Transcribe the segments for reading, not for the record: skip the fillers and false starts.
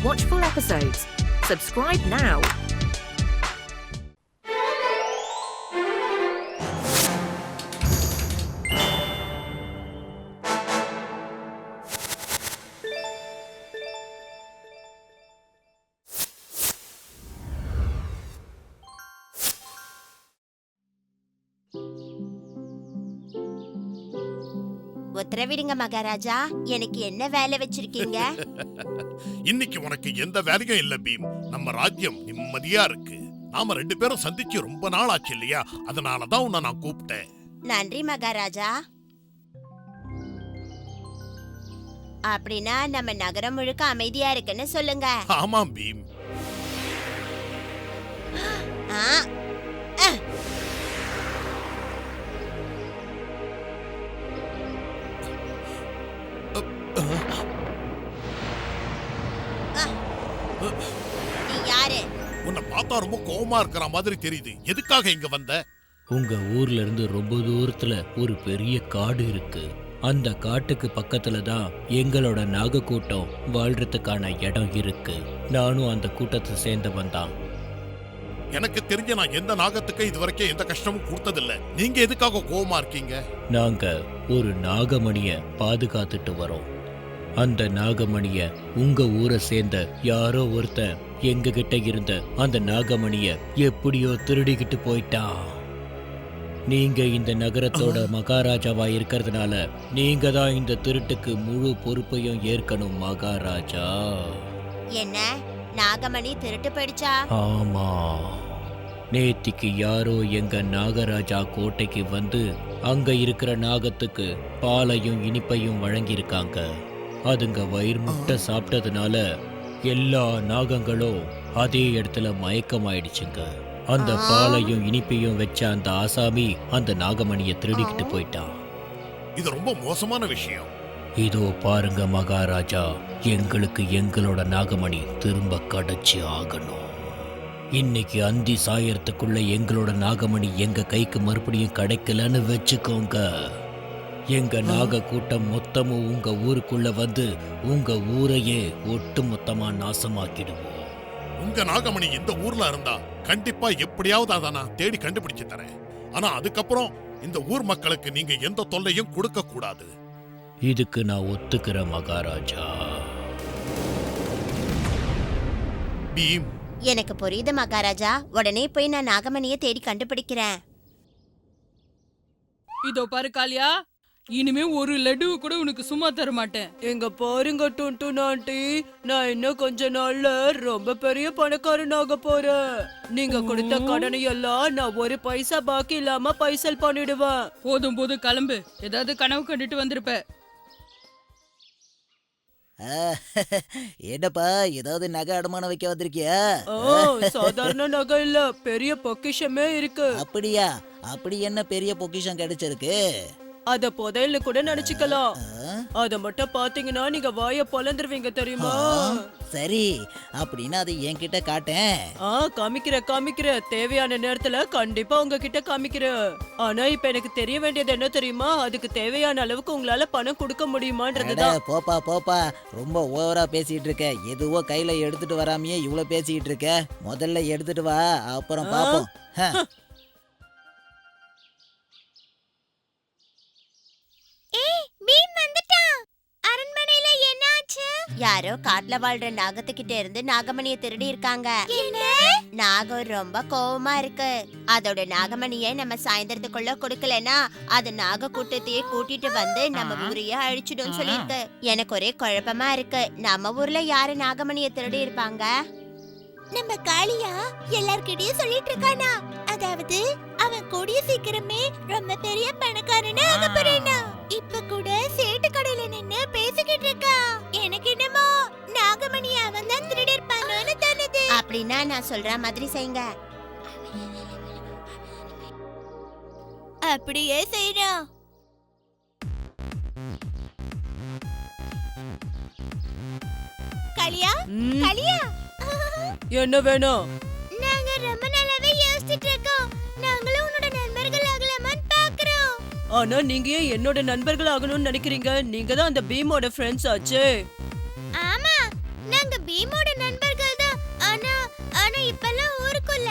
Watch full episodes. Subscribe now. உத்தரவிடுங்க Maharaja, எனக்கு என்ன வேலை வச்சிருக்கீங்க? இன்னைக்கு உனக்கு எந்த வேலையும் இல்ல பீம். நம்ம ராஜ்யம் நிம்மதியா இருக்கு. நாம 2 பேரும் சந்திச்சு ரொம்ப நாள் ஆச்சு இல்லையா? அதனாலதான் உன்னை நான் கூப்பிட்டேன். நன்றி மகாராஜா. அப்படின்னா நம்ம நகரம் முழுக்க அமைதியா இருக்குன்னு சொல்லுங்க. ஆமாம் பீம். ஆ, அஹ். நீ யாரு? உன்னை பார்த்தா ரொம்ப கோவமா இருக்கிற மாதிரி தெரியுது. எதுக்காக இங்க வந்த? உங்க ஊர்ல இருந்து ரொம்ப தூரத்துல ஒரு பெரிய காடு இருக்கு. அந்த காட்டுக்கு பக்கத்துல தான் எங்களோட நாக கூட்டம் வாழ்றதுக்கான இடம் இருக்கு. நானும் அந்த கூட்டத்தை சேர்ந்தவன் தான். எனக்கு தெரிஞ்ச நான் எந்த நாகத்துக்கு இது வரைக்கும் எந்த கஷ்டமும் கொடுத்ததில்ல. நீங்க எதுக்காக கோவமா இருக்கீங்க? நாங்க ஒரு நாகமணிய பாதுகாத்துட்டு வரோம். அந்த நாகமணிய உங்க ஊரை சேர்ந்த யாரோ ஒருத்தன் எங்க கிட்ட இருந்த அந்த நாகமணிய எப்படியோ திருடிக்கிட்டு போயிட்டான். நீங்க இந்த நகரத்தோட மகாராஜாவா இருக்கிறதுனால நீங்க தான் இந்த திருட்டுக்கு முழு பொறுப்பையும் ஏற்கணும் மகாராஜா. என்ன, நாகமணி திருட்டு போயிடுச்சா? ஆமா, நேத்திக்கு யாரோ எங்க நாகராஜா கோட்டைக்கு வந்து அங்க இருக்கிற நாகத்துக்கு பாலையும் இனிப்பையும் வழங்கியிருக்காங்க. அதுங்க வயிறு முட்டை சாப்பிட்டதுனால எல்லா நாகங்களும் அதே இடத்துல மயக்கமாயிடுச்சுங்க. அந்த பாலையும் இனிப்பையும் வச்ச அந்த ஆசாமி அந்த நாகமணியை திருடிக்கிட்டு போயிட்டான். இது ரொம்ப மோசமான விஷயம். இதோ பாருங்க மகாராஜா, எங்களுக்கு எங்களோட நாகமணி திரும்ப கிடைச்சு ஆகணும். இன்னைக்கு அந்தி சாயறதுக்குள்ள எங்களோட நாகமணி எங்க கைக்கு மறுபடியும் கிடைக்கலன்னு வச்சுக்கோங்க, எங்க நாக கூட்டம் மொத்தமும் உங்க ஊருக்குள்ள வந்து உங்க ஊரையே ஒட்டு மொத்தமா நாசமாக்கிடுவோம். உங்க நாகமணி இந்த ஊர்ல இருந்தா கண்டிப்பா எப்படியாவது அதை நான் தேடி கண்டுபிடிச்சு தரேன். ஆனா அதுக்கப்புறம் இந்த ஊர் மக்களுக்கு நீங்க எந்த தொல்லையும் கொடுக்க கூடாது. இதுக்கு நான் ஒத்துக்கிறேன் மகாராஜா. பீம், எனக்கு புரியுது மகாராஜா. உடனே போய் நான் நாகமணியை தேடி கண்டுபிடிக்கிறேன். இதோ பாரு காளியா, இனிமே ஒரு லட்டு கூட உனக்கு சும்மா தர மாட்டேன். எங்க பாருங்க டுன்டுன் ஆண்டி, நான் இன்னும் கொஞ்ச நாள்ல ரொம்ப பெரிய பணக்காரனாக போறேன். நீங்க கொடுத்த கடனை எல்லாம் நான் ஒரு பைசா பாக்கி இல்லாம பைசல் பண்ணிடுவேன். போதும் போதும் கிளம்பு, ஏதாவது கனவு கண்டுட்டு வந்திருப்ப. என்னப்பா, ஏதாவது நகை அடமானம் வைக்க வந்திருக்கியா? சாதாரண நகை இல்ல, பெரிய பொக்கிஷமே இருக்கு. அப்படியா? அப்படி என்ன பெரிய பொக்கிஷம் கிடைச்சிருக்கு? அத புதையல்னு கூட நினைச்சுக்கலாம். அத மட்டும் பாத்தீங்கன்னா நீங்க வாய பொலந்துருவீங்க தெரியுமா? சரி, அப்படின்னா அதை என்கிட்ட காட்டேன். காமிக்கிற தேவையான நேரத்துல கண்டிப்பா உங்ககிட்ட காமிக்கிறேன். ஆனா இப்ப எனக்கு தெரிய வேண்டியது என்ன தெரியுமா? அதுக்கு தேவையான அளவுக்கு உங்களால பணம் கொடுக்க முடியுமான்றதுதான். போப்பா, ரொம்ப ஓவரா பேசிட்டு இருக்க. எதுவோ கையில எடுத்துட்டு வராமையே இவ்வளவு பேசிட்டு இருக்க. முதல்ல எடுத்துட்டு வா, அப்புறம் பாப்போம். யாரோ காட்டுல வாழ்ற நாகத்துக்கிட்ட இருந்து நாகமணியை திருடி இருக்காங்க. நாகம் ரொம்ப கோவமா இருக்கு. அதோட நாகமணியை நம்ம சாயந்தரத்துக்குள்ள கொடுக்கலனா அது நாக கூட்டத்தையே கூட்டிட்டு வந்து நம்ம ஊரையே அழிச்சிடும் சொல்லிருக்கு. எனக்கு ஒரே குழப்பமா இருக்கு. நம்ம ஊர்ல யாரு நாகமணியை திருடி இருப்பாங்க? நம்ம காளியா எல்லார்கிட்டயும் சொல்லிட்டு இருக்கானா, அதாவது அவன் கூடிய சீக்கிரமே ரொம்ப பெரிய பணக்காரனா ஆக போறானா. இப்ப கூட சேட்டு கடையில நின்னு பேசிக்கிட்டு இருக்கா. எனக்கு என்னமோ நாகமணி அவன் தான் திருடி இருப்பானோன்னு தோணுது. அப்படின்னா நான் சொல்ற மாதிரி செய்யுங்க. அப்படியே செய்றோம். காளியா, காளியா, என்ன வேணும்? நாங்க ரொம்ப நாளாவே யோசிச்சிட்டு இருக்கோம். நாங்களும் உன்னோட நண்பர்கள் ஆகலாமான்னு பாக்குறோம். ஆனா நீங்க ஏன் என்னோட நண்பர்கள் ஆகணும்னு நினைக்கிறீங்க? நீங்க தான் அந்த பீமோட ஃப்ரெண்ட்ஸ் ஆச்சே. ஆமா, நாங்க பீமோட நண்பர்கள் தான். ஆனா ஆனா இப்பெல்லாம் ஊருக்குள்ள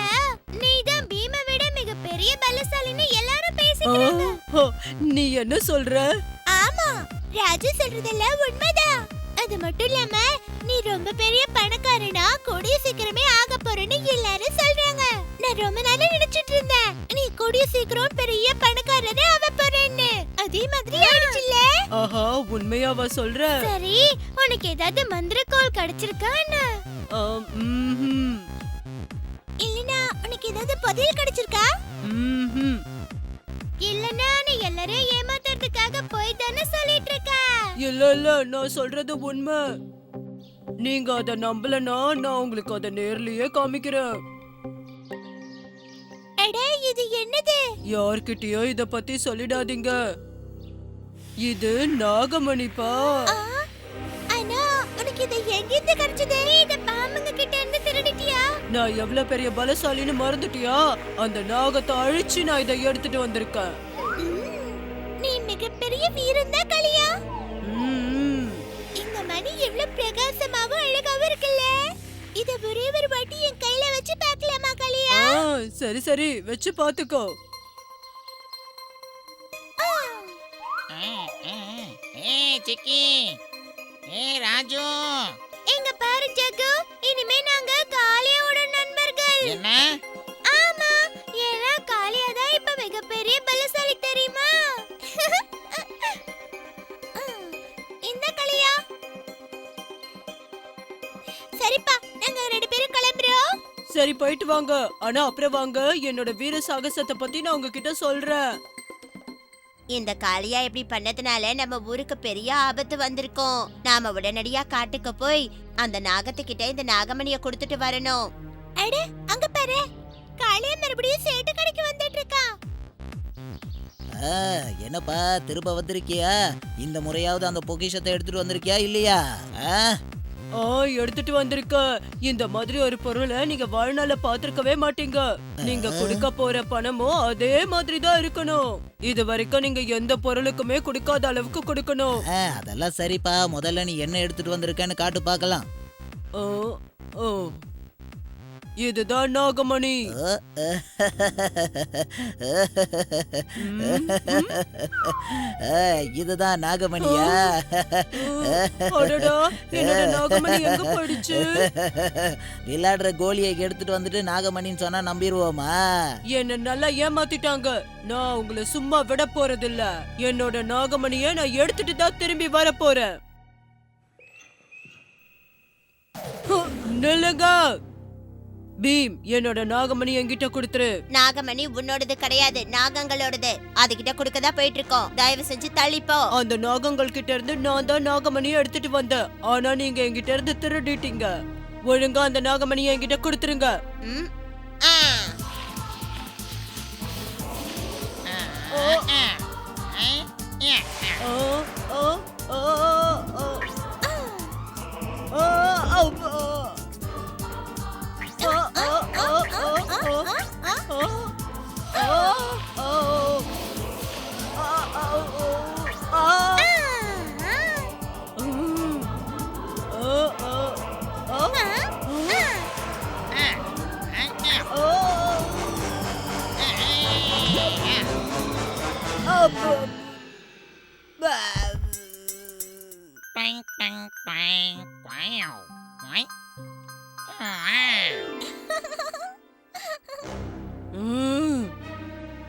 நீதான் பீமை விட மிகப்பெரிய பலசாலின்னு எல்லாரும் பேசிக்கிறாங்க. நீ என்ன சொல்ற? ஆமா, ராஜு சொல்றதெல்லாம் உண்மைதான். அது மட்டும் இல்லாம நீ ரொம்ப பெரிய பணக்காரனா கூடிய சீக்கிரமே ஆக போறேன்னு எல்லாரும் சொல்றாங்க. நான் ரொம்ப நாளா நினைச்சிட்டு இருந்தேன் நீ கூடிய சீக்கிரம் பெரிய பணக்காரனே ஆக போறேன்னு. அதே மாதிரி ஆயிடுச்சுல்ல? ஆஹா, உண்மையாவா சொல்ற? சரி, உனக்கு ஏதாவது மந்திரக்கோள் கிடைச்சிருக்கா என்ன? ம்ஹும். இல்லனா உனக்கு ஏதாவது பதில் கிடைச்சிருக்கா? ம்ஹும். இல்லனா நீ எல்லாரையும் ஏமாத்துறதுக்காக போய் தானே சொல்லிட்டு இருக்க? இல்ல நான் சொல்றது உண்மை. நீங்க அத நம்பலனா நான் உங்களுக்கு அத நேர்லயே காமிக்கிறேன். அட, இது என்னது? யார்கிட்டயோ இத பத்தி சொல்லிடாதீங்க. இது நாகமணிப்பா. ஆ, ஆனா உனக்கு இது எங்கிருந்து கிடைச்சது? நீ இத பாம்புங்க கிட்ட இருந்து திருடிட்டியா? நான் எவ்வளவு பெரிய பலசாலின்னு மறந்துட்டியா? அந்த நாகத்தை அழிச்சு நான் இதை எடுத்துட்டு வந்திருக்கேன். நீ மிகப்பெரிய வீரன் தான் கலியா. ம்ம். இந்த மணி எவ்வளவு பிரகாசமாவும் அழகாவும் இருக்குல்ல. இத ஒரே ஒரு வாட்டி என் கையில வச்சு பார்க்கலாமா கலியா? சரி சரி, வச்சு பாத்துக்கோ. சிக்கி, ராஜு, எங்க பாரு ஜக்கு, இனிமே நாங்க காளியாவோட நண்பர்கள். என்ன? ஆமா, ஏன்னா காளியா தான் இப்ப மிகப்பெரிய பலசாலி தெரியுமா? இந்த காளியா. சரிப்பா, நாங்க ரெண்டு பேரும் கிளம்புறோம். சரி, போயிட்டு வாங்க. ஆனா அப்புறம் வாங்க, என்னோட வீர சாகசத்தை பத்தி நான் உங்ககிட்ட சொல்றேன். இந்த காளியா இப்படி பண்ணதுனால நம்ம ஊருக்கு பெரிய ஆபத்து வந்திருக்கோம். நாம உடனடியா காட்டுக்கு போய் அந்த நாகத்துக்கிட்ட இந்த நாகமணியை கொடுத்துட்டு வரணும். அட, அங்க பாரு, காளியா மறுபடியும் சேட்டு கடைக்கு வந்துட்டு இருக்கா. என்னப்பா திரும்ப வந்திருக்கியா? இந்த முறையாவது அந்த பொக்கிஷத்தை எடுத்துட்டு வந்திருக்கியா இல்லையா? எடுத்துட்டு வந்திருக்க. இந்த மாதிரி ஒரு பொருளை நீங்க வாழ்நாள பாத்திருக்கவே மாட்டீங்க. நீங்க கொடுக்க போற பணமும் அதே மாதிரி தான் இருக்கணும். இது வரைக்கும் நீங்க எந்த பொருளுக்குமே கொடுக்காத அளவுக்கு கொடுக்கணும். அதெல்லாம் சரிப்பா, முதல்ல நீ என்ன எடுத்துட்டு வந்திருக்கன்னு காட்டு பார்க்கலாம். இதுதான் நாகமணி. இதுதான் நாகமணியா? அடடா, என்னோட நாகமணி எங்க போயிடுச்சு? விளையாடுற கோலியை எடுத்துட்டு வந்துட்டு நாகமணின்னு சொன்னா நம்பிடுவோமா? என்ன நல்லா ஏமாத்திட்டாங்க. நான் உங்களை சும்மா விட போறதில்ல. என்னோட நாகமணியை நான் எடுத்துட்டு தான் திரும்பி வர போறேன். நில்லுங்க. பீம், என்னோட நாகமணி என்கிட்ட கொடுத்துரு. நாகமணி உன்னோடது கிடையாது, நாகங்களோடது. அதுகிட்ட கொடுக்கதா போயிட்டு இருக்கோம். தயவு செஞ்சு தள்ளிப்போ. அந்த நாகங்கள் கிட்ட இருந்து நான் தான் நாகமணியை எடுத்துட்டு வந்தேன். ஆனா நீங்க என்கிட்ட இருந்து திருடிட்டீங்க. ஒழுங்கா அந்த நாகமணியை என்கிட்ட கொடுத்துருங்க. ம்.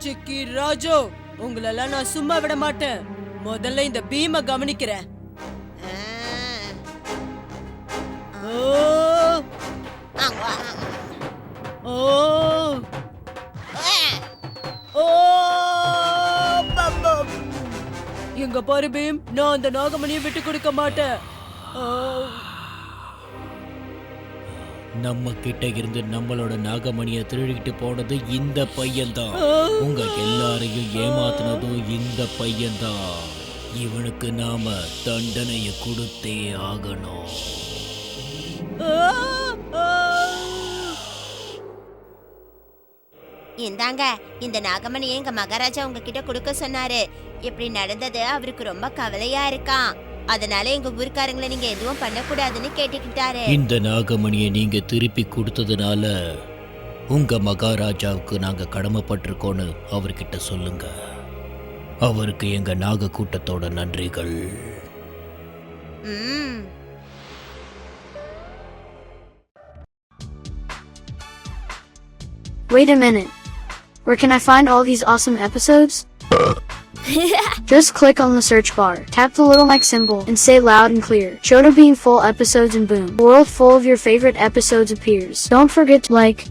சிக்கி, ராஜு, உங்களெல்லாம் நான் சும்மா விட மாட்டேன். முதல்ல இந்த பீமை கவனிக்கிறேன். எங்க பாரு பீம், நான் அந்த நாகமணியை விட்டு கொடுக்க மாட்டேன். நம்ம கிட்ட இருந்து நம்மளோட நாகமணியை திருடிக்கிட்டு போனது இந்த பையன்தான். உங்க எல்லாரையும் ஏமாத்தினதும் இந்த பையன்தான். இவனுக்கு நாம தண்டனையை கொடுத்தே ஆகணும். இந்தாங்க, இந்த நாகமணியை எங்க மகாராஜா உங்ககிட்ட கொடுக்க சொன்னாரு. இப்படி நடந்தது அவருக்கு ரொம்ப கவலையா இருக்கான். அதனால எங்க ஊருக்காரங்களை நீங்க எதுவும் பண்ணக்கூடாதுன்னு கேட்டுக்கிட்டாரு. இந்த நாகமணியை நீங்க திருப்பி கொடுத்ததுனால உங்க மகாராஜாவுக்கு நாங்க கடமைப்பட்டிருக்கோன்னு அவர்கிட்ட சொல்லுங்க. அவருக்கு எங்க நாக கூட்டத்தோட நன்றிகள். ம். Wait a minute. Where can I find all these awesome episodes? Just click on the search bar, tap the little mic symbol, and say loud and clear, Chota Beam full episodes, and boom, a world full of your favorite episodes appears. Don't forget to like,